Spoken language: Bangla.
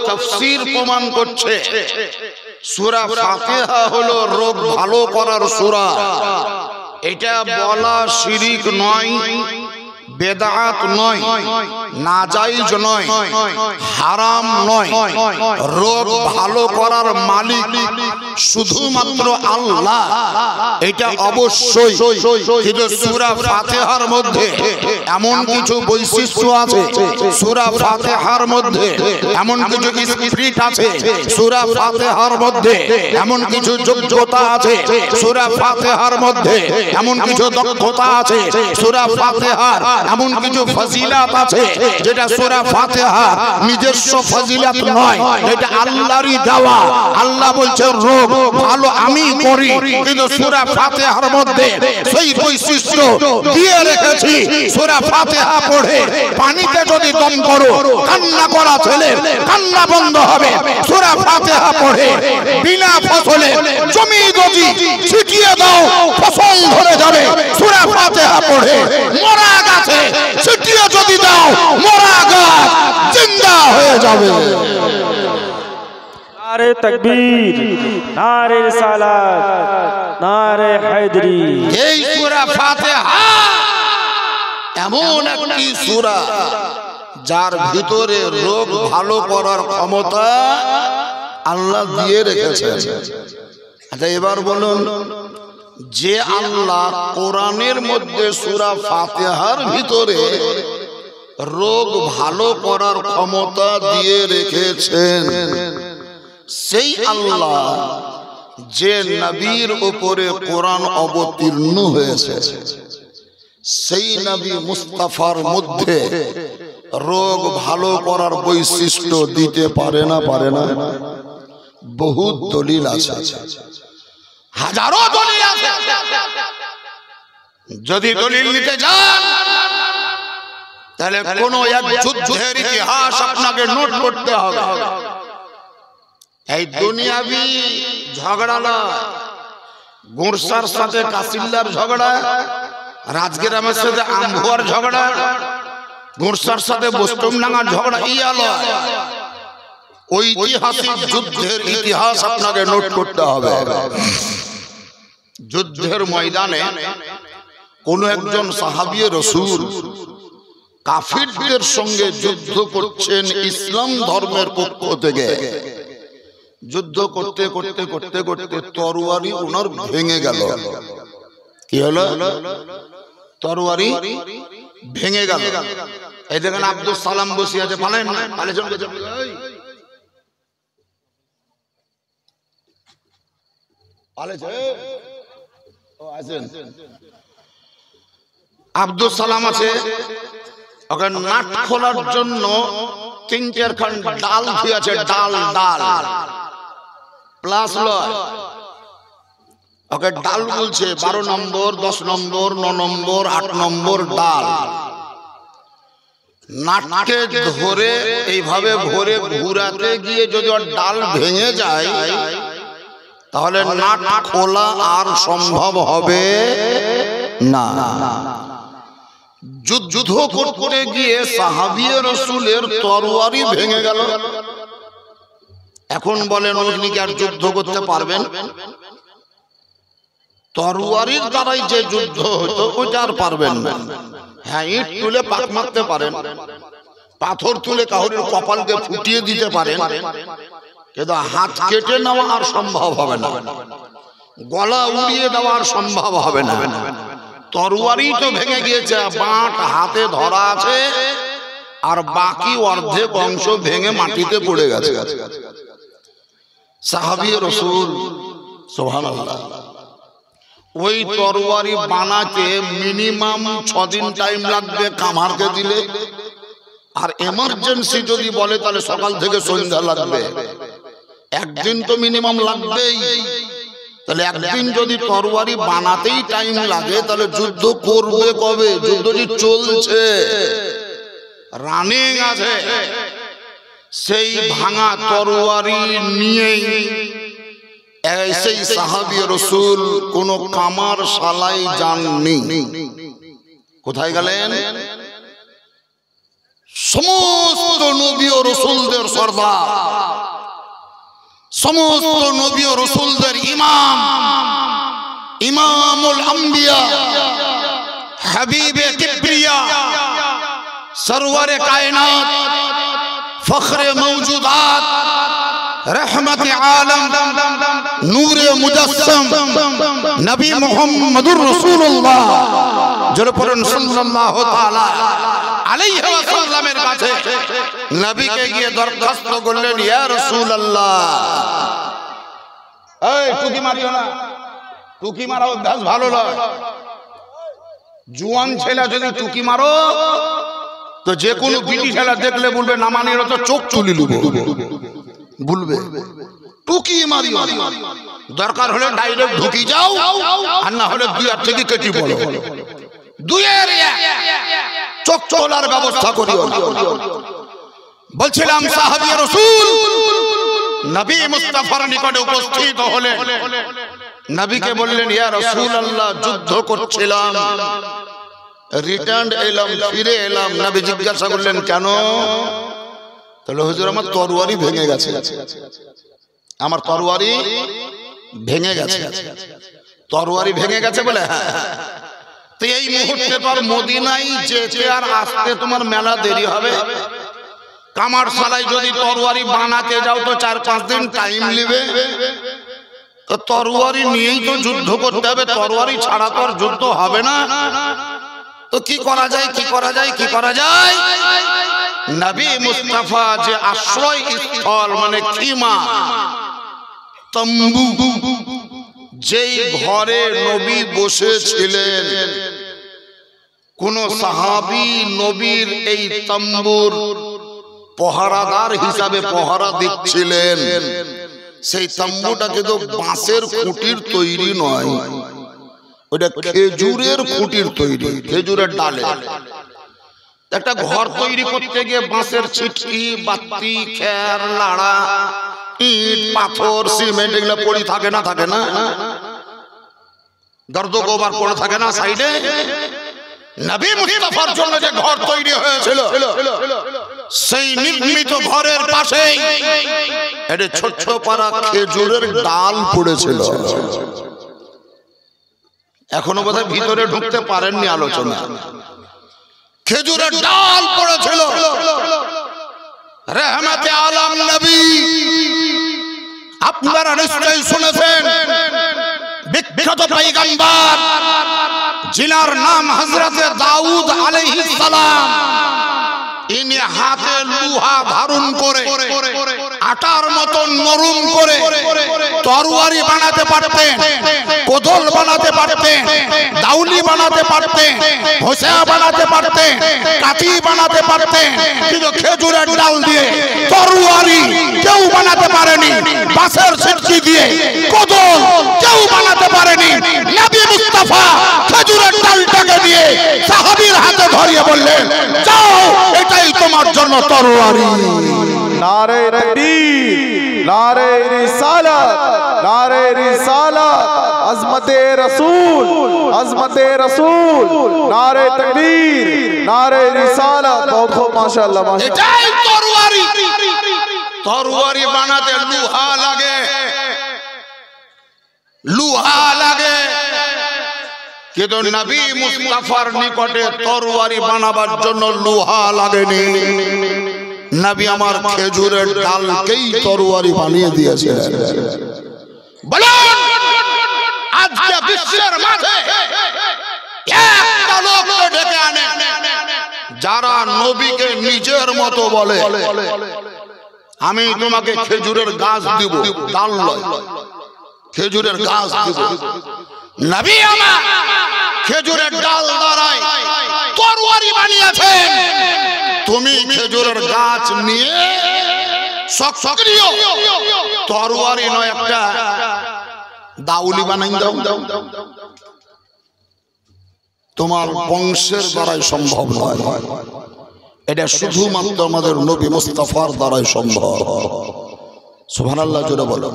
তাফসীর প্রমাণ করছে সূরা ফাতিহা হলো রোগ ভালো করার সূরা। এটা বলা শিরিক নয়, বেদাত নয়, নাজায়েজ নয়, হারাম নয়। রোগ ভালো করার মালিক শুধুমাত্র আল্লাহ, এটা অবশ্যই। কিন্তু সূরা ফাতিহার মধ্যে এমন কিছু বৈশিষ্ট্য আছে, সূরা ফাতিহার মধ্যে এমন কিছু স্পিরিট আছে, সূরা ফাতিহার মধ্যে এমন কিছু যোগ্যতা আছে, সূরা ফাতিহার মধ্যে এমন কিছু দক্ষতা আছে, সূরা ফাতিহার এমন কিছু ফজিলত আছে যেটা সূরা ফাতিহা নিজস্ব ফজিলত নয়, এটা আল্লাহরই দেওয়া। আল্লাহ বলছে রোগ ভালো আমি করি, কিন্তু সূরা ফাতিহার মধ্যে সেই বৈশিষ্ট্য দিয়ে রেখেছি। সূরা ফাতিহা পড়ে পানিতে যদি দম করো, কান্না করা ছেলে কান্না বন্ধ হবে। সূরা ফাতিহা পড়ে বিনা ফসলে জমি যদি ছিটিয়ে দাও ফসল ধরে যাবে। সূরা ফাতিহা পড়ে মরা গাছে ছিটিয়ে যদি দাও মরা গাছ জিন্দা হয়ে যাবে। নারে তাকবীর, নারে রিসালাত, নারে হায়দরি। এই সূরা ফাতিহা এমন একটি সূরা যার ভিতরে রোগ ভালো করার ক্ষমতা আল্লাহ দিয়ে রেখেছেন। আচ্ছা এবার বলুন, যে আল্লাহ কোরআনের মধ্যে সূরা ফাতিহার ভিতরে রোগ ভালো করার ক্ষমতা দিয়ে রেখেছেন, সেই আল্লাহ যে নবীর উপরে কোরআন অবতীর্ণ হয়েছে, সেই নবী মুস্তাফার মধ্যে রোগ ভালো করার বৈশিষ্ট্য দিতে পারে না? পারে না? বহুত দলিল আছে, হাজারো দলিল আছে। যদি দলিল নিতে যান তাহলে কোন এক যুদ্ধের ইতিহাস আপনাকে নোট করতে হবে। এই দুনিয়াবি ঝগড়া নয়, গুরসার সাথে কাসিল্লার ঝগড়া, রাজগ্রামের সাথে আমভুয়ার ঝগড়া, গুরসার সাথে বোস্টমডাঙ্গার ঝগড়া, ঐতিহাসিক যুদ্ধের ইতিহাস আপনাকে নোট করতে হবে। যুদ্ধের ময়দানে কোন একজন সাহাবী রাসূল কাফিরদের সঙ্গে যুদ্ধ করছেন ইসলাম ধর্মের পক্ষ থেকে। যুদ্ধ করতে করতে করতে করতে তরবারি ওনার ভেঙে গেল। কি হলো? তরবারি ভেঙে গেল। এই দেখেন আব্দুল সালাম বসে আছে, পালেন না? পালেছেন আব্দুল সালাম আছে, ওকে নাট খোলার জন্য 3-4 ডাল ধুয়ে আছে, ডাল ডাল প্লাস লয়, ওকে ডাল বলছে 12 নম্বর, 10 নম্বর, 9 নম্বর, 8 নম্বর ডাল। নাটকে ধরে এইভাবে ভরে ঘুরাতে গিয়ে যদি ওর ডাল ভেঙে যায় তাহলে নাট খোলা আর সম্ভব হবে না। যুদ্ধ করতে গিয়ে সাহাবী রাসূলের তরবারি ভেঙে গেল। এখন বলেন আপনি কি আর যুদ্ধ করতে পারবেন? তরবারির দ্বারাই যে যুদ্ধ হতো ওইটা আর পারবেন না। হ্যাঁ, ইট তুলে পাক মারতে পারেন, পাথর তুলে কাহুরির কপালকে ফুটিয়ে দিতে পারেন, কিন্তু হাত কেটে নেওয়া আর সম্ভব হবে না, গলা উড়িয়ে দেওয়া আর সম্ভব হবে না। তরবারি তো ভেঙে গিয়েছে, বাঁট হাতে ধরা আছে আর বাকি অর্ধেক অংশ ভেঙে মাটিতে পড়ে গেছে। সাহাবী রাসূল সুবহানাল্লাহ ওই তরবারি বানাতে মিনিমাম 6 দিন টাইম লাগবে কামারকে দিলে, আর এমার্জেন্সি যদি বলে তাহলে সকাল থেকে সন্ধ্যা লাগবে। একদিন তো মিনিমাম লাগবেই। তাহলে একদিন যদি তরবারি বানাতেই টাইম লাগে তাহলে যুদ্ধ করবে কবে? যুদ্ধ যে চলছে, রানিং আছে, সেই ভাঙা তরবারি নিয়েই সেই সাহাবী রাসূল কোন কামার শালায় যাননি। কোথায় গেলেন? সমস্ত নবী ও রাসূলদের সরদার সমস্ত নবী ও রাসূলদের ইমাম, ইমামুল আম্বিয়া, হাবিবে কিবরিয়া, সরওয়ারে কায়নাত, ফখরে মওজুদাত, रहमत आलम, नूरे मुजस्सम, नबी मुहम्मदुर रसूलुल्लाह जरे पड़ेन सल्लल्लाहु ताआला आलैहि ওয়াসাল্লামের কাছে নবীকে গিয়ে দরখাস্ত করলেন, ইয়া রাসূলুল্লাহ। এই টুকি মারিও না, টুকি মারা অভ্যাস ভালো নয়। জুয়ান ছেলে যদি টুকি মারো তো যে কোনো বিটি ছেলে দেখলে বলবে না মানিয়ে তো চোখ তুলি লুবো বলবে। টুকি মারি দরকার হলে ডাইরেক্ট ঢুকি যাও, আর না হলে দুই হাত থেকে কেটে বলো, দুইয়ের চোখ তোলার ব্যবস্থা করিও। বলছিলাম সাহাবী রাসূল নবী মুস্তাফার নিকটে উপস্থিত হলেন, নবীকে বললেন, ইয়া রাসূলুল্লাহ যুদ্ধ করছিলাম, রিটার্ন এলাম, ফিরে এলাম। নবী জিজ্ঞাসা করলেন, কেন? তাহলে হুজুর আমার তরবারি ভেঙে গেছে, আমার তরবারি ভেঙে গেছে। তরবারি ভেঙে গেছে বলে? হ্যাঁ। তো এই মুহূর্তে তোর মদিনায় যেতে আর আসতে তোমার মেলা দেরি হবে। কামারশালায় যদি তরবারি বানাতে যাও তো 4-5 দিন টাইম নেবে। তো তরবারি নিয়েই তো যুদ্ধ করতে হবে, তরবারি ছাড়া তো আর যুদ্ধ হবে না। তো কি করা যায়, কি করা যায়, কি করা যায়? নবী মুস্তাফা যে আশ্রয় স্থল মানে খিমা, তম্বু, যেই ঘরে নবী বসেছিলেন, কোন সাহাবী নবীর এই তম্বুর পহরাদার হিসাবে পহরা দিচ্ছিলেন। সেই তম্বুটা কিন্তু বাঁশের খুঁটির তৈরি নয়, ওটা খেজুরের খুঁটির তৈরি, খেজুরের ডালে। একটা ঘর তৈরি করতে গিয়ে বাঁশের ছিটকি, বাতি, খের, লাড়া, ইট, পাথর, সিমেন্ট এগুলো পড়ে থাকে না, থাকে না, দর্দ গোবর পড়ে থাকে না সাইডে। নবী মুস্তাফার জন্য যে ঘর তৈরি হয়েছিল, সেই নির্মিত ঘরের পাশে একটা ছোট্ট পারা খেজুরের ডাল পড়েছিল। এখনো বোধহয় ভিতরে ঢুকতে পারেননি আলোচনা। খেজুরের ডাল পড়েছিল। রহমতে আলম নবী, আপনারা নিশ্চয়ই শুনেছেন, বিখ্যাত পয়গম্বর जिनार नाम हजरत दाऊद आलैहिस सलाम, इनि हाथे लुहा धारण करे आटार मतो नरम करे तরবারি বানাতে পারতেন, কোদল বানাতে পারতেন, দাউলি বানাতে পারতেন, হোসা বানাতে পারতেন, কাঠি বানাতে পারতেন, কিন্তু খেজুরের ডাল দিয়ে তরবারি কেউ বানাতে পারেনি। বাঁশের ছিটকি দিয়ে কোদল কেউ বানাতে পারেনি। নবী মুস্তাফা খেজুরের ডালটাকে দিয়ে সাহাবীর হাতে ধরিয়ে বললেন, যাও, এটাই তোমার জন্য তরবারি। नारे तकबीर, नारे रिसालत, नारे रिसालत, अज़मते रसूल, अज़मते रसूल, नारे तकबीर, नारे रिसालत। बहुत खूब, माशाअल्लाह, माशाअल्लाह। এটাই তরবারি। তরবারি বানাতে লোহা লাগে, লোহা লাগে, কিন্তু নবী মুস্তাফার নিকটে তরবারি বানাবার জন্য লোহা লাগেনি। নবী আমার খেজুরের ডালকেই তরবারি বানিয়ে দিয়েছিলেন। বলুন, আজকে বিশ্বের মাঝে একটা লোককে ডেকে আনে যারা নবীকে নিজের মতো বলে, আমি তোমাকে খেজুরের গাছ দিব, ডাল নয়, খেজুরের গাছ দিব। নবী আমার খেজুরের ডাল দ্বারাই তরবারি বানিয়েছেন, তুমি খেজুরের গাছ নিয়ে সক্রিয় তরবারি নয় একটা দাউলি বানাই দাও। তোমার বংশের দ্বারাই সম্ভব নয়, এটা শুধুমাত্র আমাদের নবী মুস্তাফার দ্বারাই সম্ভব। সুবহানাল্লাহ জোরে বলো।